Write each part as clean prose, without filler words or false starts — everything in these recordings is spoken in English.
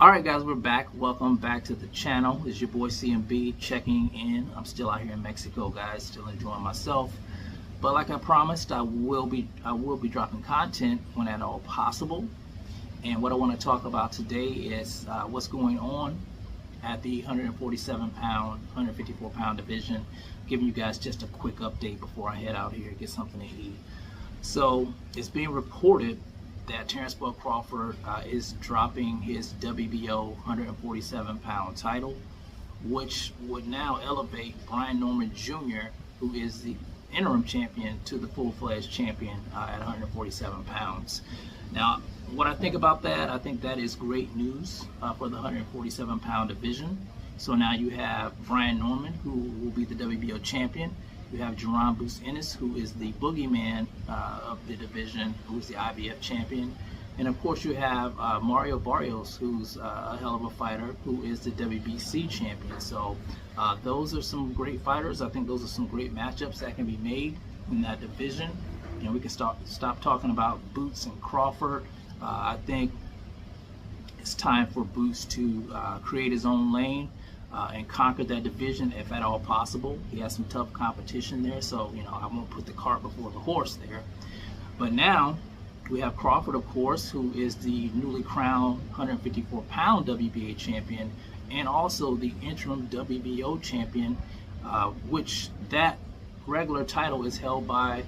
Alright guys, we're back. Welcome back to the channel. It's your boy CMB checking in. I'm still out here in Mexico, guys, still enjoying myself. But like I promised, I will be dropping content when at all possible. And what I want to talk about today is what's going on at the 147-pound, 154-pound division. Giving you guys just a quick update before I head out here and get something to eat. So it's being reported that Terence Crawford is dropping his WBO 147-pound title, which would now elevate Brian Norman Jr., who is the interim champion, to the full-fledged champion at 147 pounds. Now, what I think about that, I think that is great news for the 147-pound division. So now you have Brian Norman, who will be the WBO champion. You have Jerron Bruce Ennis, who is the boogeyman of the division, who is the IBF champion. And of course you have Mario Barrios, who's a hell of a fighter, who is the WBC champion. So those are some great fighters. I think those are some great matchups that can be made in that division. You know, we can stop talking about Boots and Crawford. I think it's time for Boots to create his own lane. And conquer that division if at all possible. He has some tough competition there, so you know, I won't put the cart before the horse there. But now we have Crawford, of course, who is the newly crowned 154-pound WBA champion and also the interim WBO champion, which that regular title is held by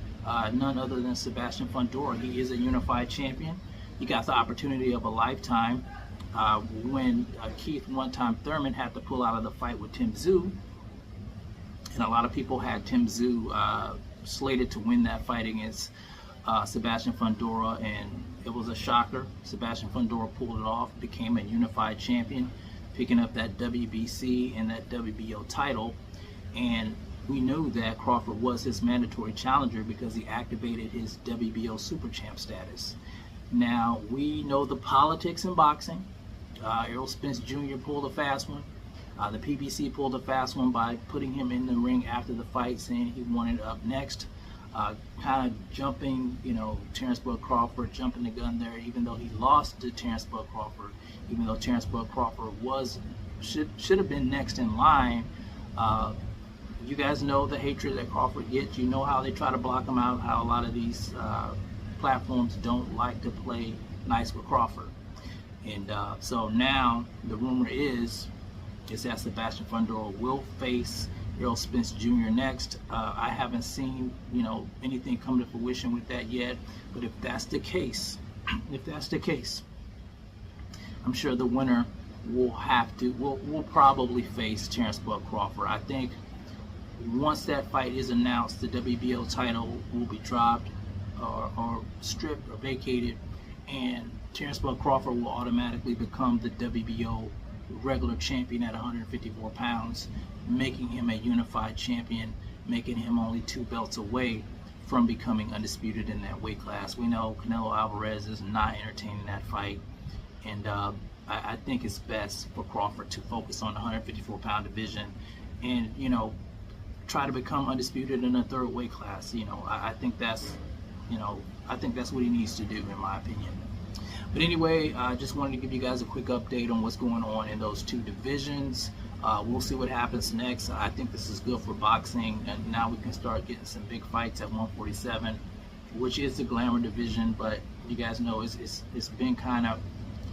none other than Sebastian Fundora. He is a unified champion. He got the opportunity of a lifetime when Keith one-time Thurman had to pull out of the fight with Tim Tszyu, and a lot of people had Tim Tszyu slated to win that fight against Sebastian Fundora, and it was a shocker. Sebastian Fundora pulled it off, became a unified champion, picking up that WBC and that WBO title. And we knew that Crawford was his mandatory challenger because he activated his WBO super champ status. Now, we know the politics in boxing. Errol Spence Jr. pulled a fast one. The PBC pulled a fast one by putting him in the ring after the fight, saying he wanted up next. Kind of jumping, you know, Terence Crawford, jumping the gun there, even though he lost to Terence Crawford, even though Terence Crawford should have been next in line. You guys know the hatred that Crawford gets. You know how they try to block him out, how a lot of these platforms don't like to play nice with Crawford. And so now the rumor is that Sebastian Fundora will face Errol Spence Jr. next. I haven't seen, you know, anything come to fruition with that yet, but if that's the case, I'm sure the winner will probably face Terence Crawford. I think once that fight is announced, the WBO title will be dropped or stripped or vacated, and Terence Crawford will automatically become the WBO regular champion at 154 pounds, making him a unified champion, making him only 2 belts away from becoming undisputed in that weight class. We know Canelo Alvarez is not entertaining that fight, and I think it's best for Crawford to focus on the 154-pound division and, you know, try to become undisputed in a third weight class. You know, I think that's what he needs to do, in my opinion. But anyway, I just wanted to give you guys a quick update on what's going on in those two divisions. We'll see what happens next. I think this is good for boxing, and now we can start getting some big fights at 147, which is the glamour division, but you guys know it's been kind of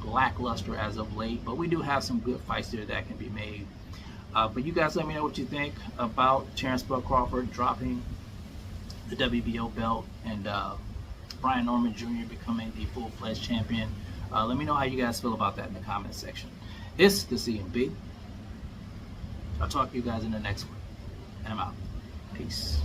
lackluster as of late, but we do have some good fights there that can be made. But you guys let me know what you think about Terence Crawford dropping the WBO belt and Brian Norman Jr. becoming the full-fledged champion. Let me know how you guys feel about that in the comment section. It's the CMB. I'll talk to you guys in the next one. And I'm out. Peace.